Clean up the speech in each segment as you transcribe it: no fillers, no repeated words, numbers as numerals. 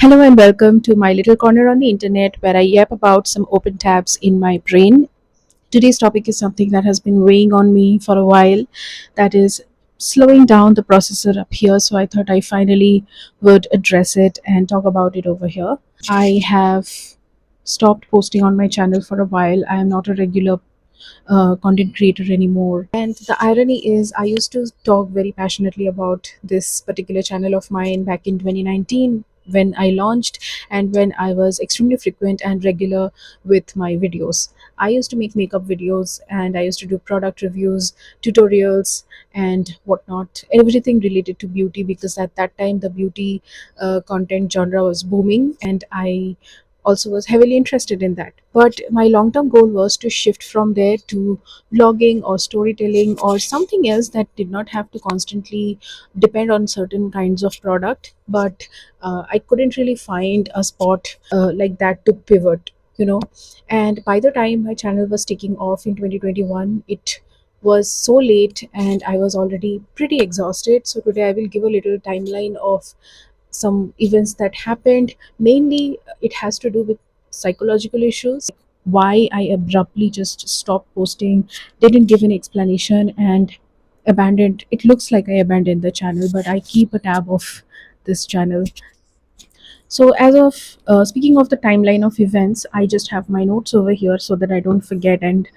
Hello and welcome to my little corner on the internet where I yap about some open tabs in my brain. Today's topic is something that has been weighing on me for a while, that is slowing down the processor up here. So I thought I finally would address it and talk about it over here. I have stopped posting on my channel for a while. I am not a regular content creator anymore. And the irony is, I used to talk very passionately about this particular channel of mine back in 2019 when I launched and when I was extremely frequent and regular with my videos. I used to make makeup videos and I used to do product reviews, tutorials, and whatnot, everything related to beauty because at that time the beauty content genre was booming and I also was heavily interested in that. But my long term goal was to shift from there to vlogging or storytelling or something else that did not have to constantly depend on certain kinds of product. But I couldn't really find a spot like that to pivot. And by the time my channel was taking off in 2021, it was so late and I was already pretty exhausted. So today I will give a little timeline of some events that happened. Mainly, it has to do with psychological issues. Why I abruptly just stopped posting, didn't give an explanation, and abandoned. It looks like I abandoned the channel, but I keep a tab of this channel. So, as of speaking of the timeline of events, I just have my notes over here so that I don't forget and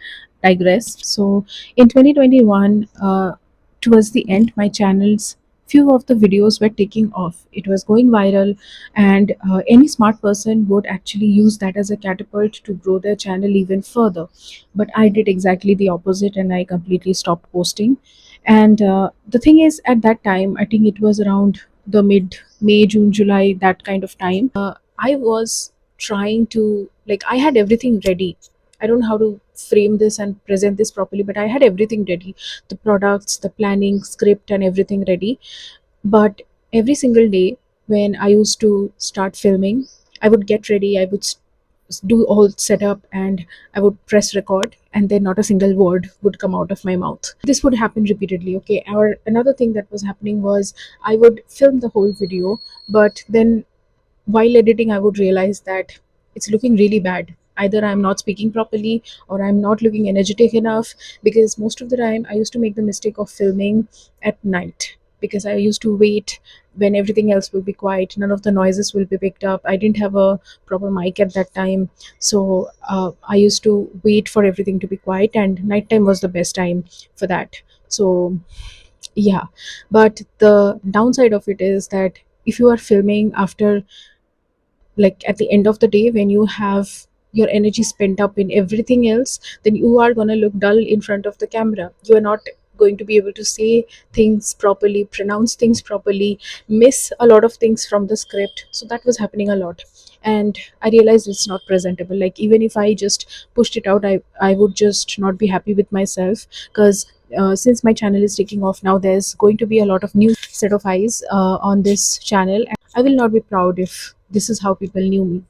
digress. So, in 2021, towards the end, my channel's few of the videos were taking off. It was going viral, and any smart person would actually use that as a catapult to grow their channel even further. But I did exactly the opposite, and I completely stopped posting. And the thing is, at that time, I think it was around the mid May, June, July, that kind of time. I was trying to, like, I had everything ready. I don't know how to frame this and present this properly, but I had everything ready, the products, the planning, script, and everything ready. But every single day when I used to start filming, I would get ready, I would do all setup, and I would press record, and then not a single word would come out of my mouth. This would happen repeatedly. Okay, or another thing that was happening was I would film the whole video, but then while editing I would realize that it's looking really bad. Either I'm not speaking properly or I'm not looking energetic enough, because most of the time I used to make the mistake of filming at night, because I used to wait when everything else will be quiet, none of the noises will be picked up. I didn't have a proper mic at that time, so I used to wait for everything to be quiet, and nighttime was the best time for that. So yeah, but the downside of it is that if you are filming after, like, at the end of the day when you have your energy spent up in everything else, then you are going to look dull in front of the camera. You are not going to be able to say things properly, pronounce things properly, miss a lot of things from the script. So that was happening a lot, and I realized it's not presentable. Like, even if I just pushed it out, I would just not be happy with myself, because since my channel is taking off now, there's going to be a lot of new set of eyes on this channel. I will not be proud if this is how people knew me.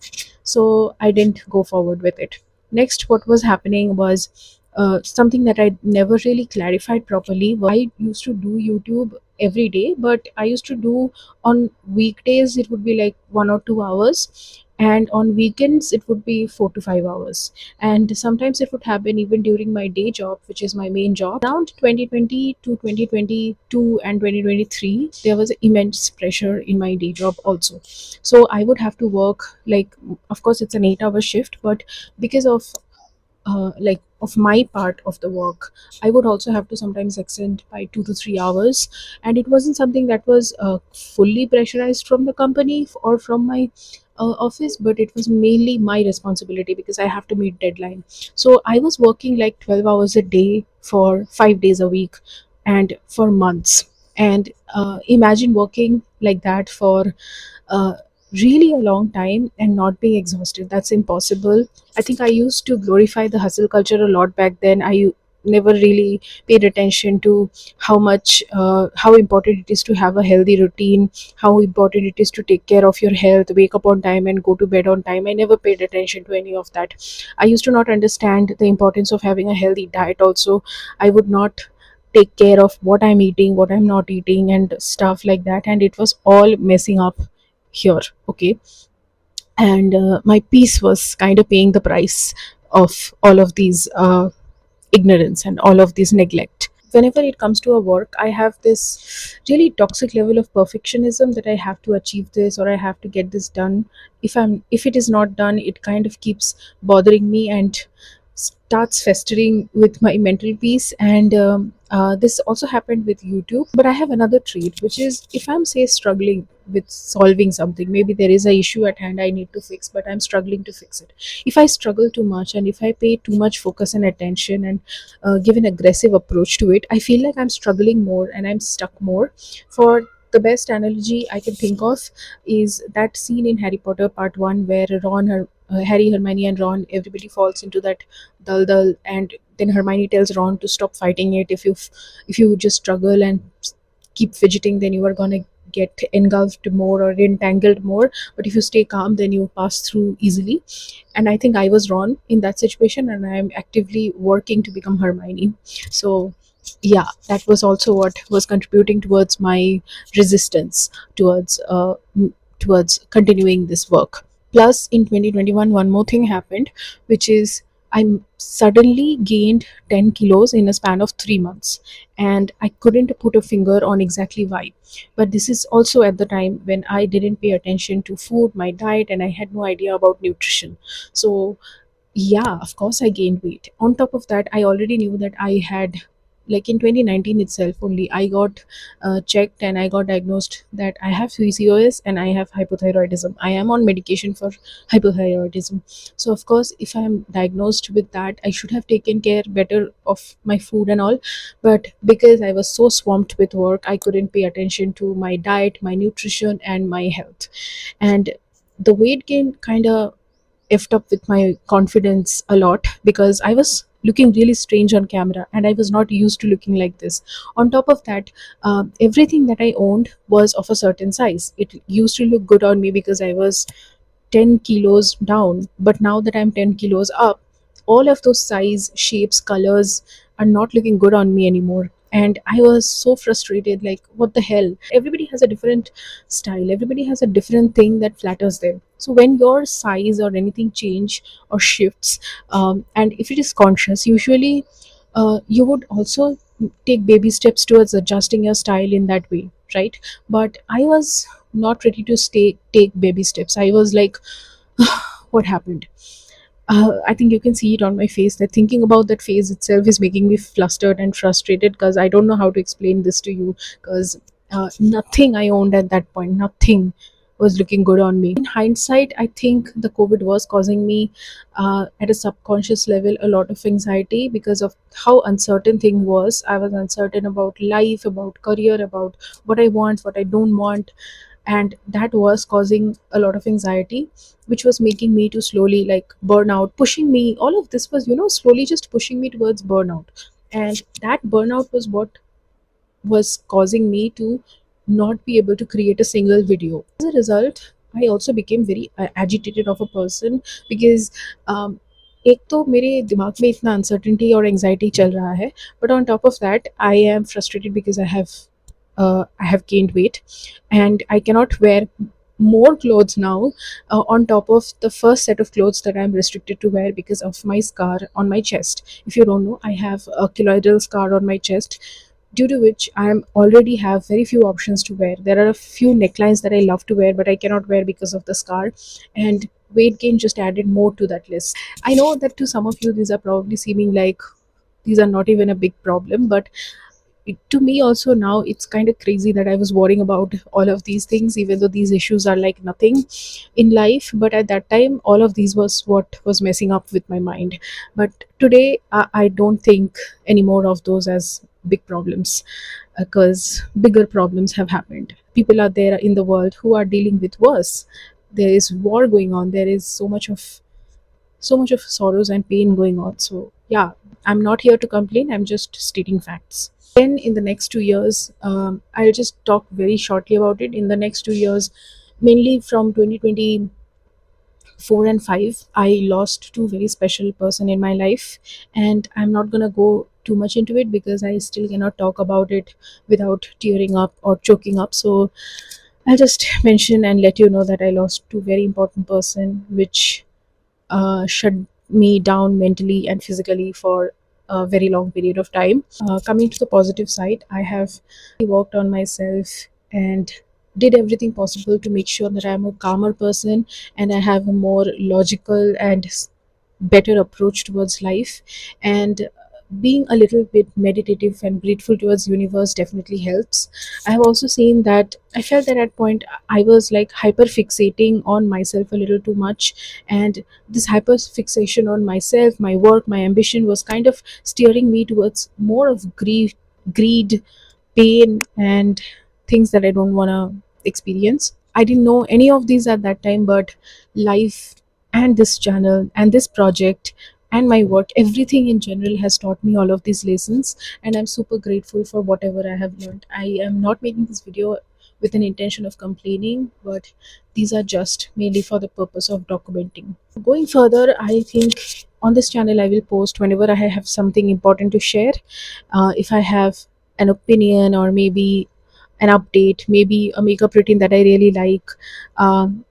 So I didn't go forward with it. Next, what was happening was something that I never really clarified properly. I used to do YouTube every day, but I used to do on weekdays, it would be like 1 or 2 hours. And on weekends, it would be 4 to 5 hours. And sometimes it would happen even during my day job, which is my main job. Around 2020 to 2022 and 2023, there was immense pressure in my day job also. So I would have to work, like, of course it's an 8-hour shift, but because of like of my part of the work, I would also have to sometimes extend by 2 to 3 hours. And it wasn't something that was fully pressurized from the company or from my office, but it was mainly my responsibility because I have to meet deadline. So I was working like 12 hours a day for 5 days a week and for months. And imagine working like that for uh, really a long time and not being exhausted. That's impossible. I think I used to glorify the hustle culture a lot back then. Never really paid attention to how important it is to have a healthy routine, how important it is to take care of your health, wake up on time and go to bed on time. I never paid attention to any of that. I used to not understand the importance of having a healthy diet also. I would not take care of what I'm eating, what I'm not eating, and stuff like that, and it was all messing up here. Okay. And my peace was kind of paying the price of all of these ignorance and all of this neglect. Whenever it comes to a work, I have this really toxic level of perfectionism that I have to achieve this or I have to get this done. If it is not done, it kind of keeps bothering me and starts festering with my mental peace. And this also happened with YouTube. But I have another trait, which is if I'm, say, struggling with solving something, maybe there is a issue at hand I need to fix, but I'm struggling to fix it. If I struggle too much and if I pay too much focus and attention and give an aggressive approach to it, I feel like I'm struggling more and I'm stuck more. For the best analogy I can think of is that scene in Harry Potter Part 1 where Harry, Hermione, and Ron, everybody falls into that dal, and then Hermione tells Ron to stop fighting it. If you just struggle and keep fidgeting, then you are gonna get engulfed more or entangled more. But if you stay calm, then you pass through easily. And I think I was Ron in that situation, and I am actively working to become Hermione. So yeah, that was also what was contributing towards my resistance towards towards continuing this work. Plus, in 2021, one more thing happened, which is I suddenly gained 10 kilos in a span of 3 months, and I couldn't put a finger on exactly why. But this is also at the time when I didn't pay attention to food, my diet, and I had no idea about nutrition. So yeah, of course I gained weight. On top of that, I already knew that I had, like in 2019 itself only, I got checked and I got diagnosed that I have PCOS and I have hypothyroidism. I am on medication for hypothyroidism. So of course, if I am diagnosed with that, I should have taken care better of my food and all. But because I was so swamped with work, I couldn't pay attention to my diet, my nutrition, and my health. And the weight gain kind of effed up with my confidence a lot because I was looking really strange on camera and I was not used to looking like this. On top of that, everything that I owned was of a certain size. It used to look good on me because I was 10 kilos down, but now that I'm 10 kilos up, all of those size, shapes, colors are not looking good on me anymore. And I was so frustrated, like, what the hell? Everybody has a different style, everybody has a different thing that flatters them. So when your size or anything change or shifts, and if it is conscious, usually you would also take baby steps towards adjusting your style in that way, right? But I was not ready to take baby steps. I was like, what happened? I think you can see it on my face that thinking about that phase itself is making me flustered and frustrated because I don't know how to explain this to you. Because nothing I owned at that point, nothing was looking good on me. In hindsight, I think the COVID was causing me, at a subconscious level, a lot of anxiety because of how uncertain thing was. I was uncertain about life, about career, about what I want, what I don't want, and that was causing a lot of anxiety, which was making me to slowly, like, burnout, pushing me. All of this was, slowly just pushing me towards burnout. And that burnout was what was causing me to not be able to create a single video. As a result, I also became very agitated of a person because um, एक तो मेरे दिमाग में इतना uncertainty और anxiety चल रहा है, but on top of that I am frustrated because I have gained weight and I cannot wear more clothes now, on top of the first set of clothes that I'm restricted to wear because of my scar on my chest. If you don't know, I have a keloidal scar on my chest, due to which I am already have very few options to wear. There are a few necklines that I love to wear, but I cannot wear because of the scar. And weight gain just added more to that list. I know that to some of you, these are probably seeming like these are not even a big problem, but to me also now it's kind of crazy that I was worrying about all of these things, even though these issues are like nothing in life. But at that time, all of these was what was messing up with my mind. But today, I don't think anymore of those as big problems, because bigger problems have happened. People are there in the world who are dealing with worse. There is war going on. There is so much of sorrows and pain going on. So yeah, I'm not here to complain, I'm just stating facts. Then in the next 2 years, I'll just talk very shortly about it. In the next 2 years, mainly from 2024 and 5, I lost two very special person in my life, and I'm not gonna go too much into it because I still cannot talk about it without tearing up or choking up. So I'll just mention and let you know that I lost two very important person, which shut me down mentally and physically for a very long period of time. Coming to the positive side, I have worked on myself and did everything possible to make sure that I'm a calmer person and I have a more logical and better approach towards life. And being a little bit meditative and grateful towards universe definitely helps. I have also seen that I felt that at point I was like hyper fixating on myself a little too much, and this hyper fixation on myself, my work, my ambition was kind of steering me towards more of greed, pain, and things that I don't want to experience. I didn't know any of these at that time, but life and this channel and this project and my work, everything in general has taught me all of these lessons, and I'm super grateful for whatever I have learned. I am not making this video with an intention of complaining, but these are just mainly for the purpose of documenting. Going further, I think on this channel I will post whenever I have something important to share. If I have an opinion or maybe an update, maybe a makeup routine that I really like,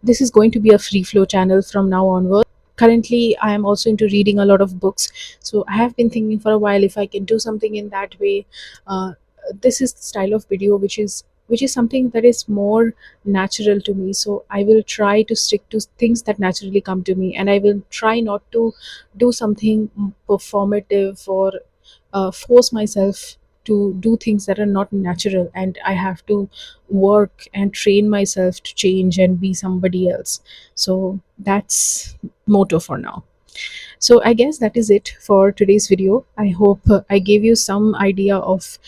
this is going to be a free flow channel from now onward. Currently, I am also into reading a lot of books, so I have been thinking for a while if I can do something in that way. Uh, this is the style of video which is something that is more natural to me, so I will try to stick to things that naturally come to me, and I will try not to do something performative or force myself to do things that are not natural, and I have to work and train myself to change and be somebody else. So that's motto for now. So I guess that is it for today's video. I hope I gave you some idea of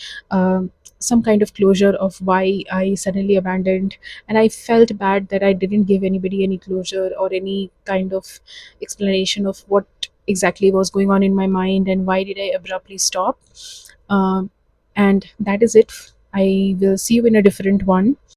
some kind of closure of why I suddenly abandoned, and I felt bad that I didn't give anybody any closure or any kind of explanation of what exactly was going on in my mind and why did I abruptly stop. um, and that is it. I will see you in a different one.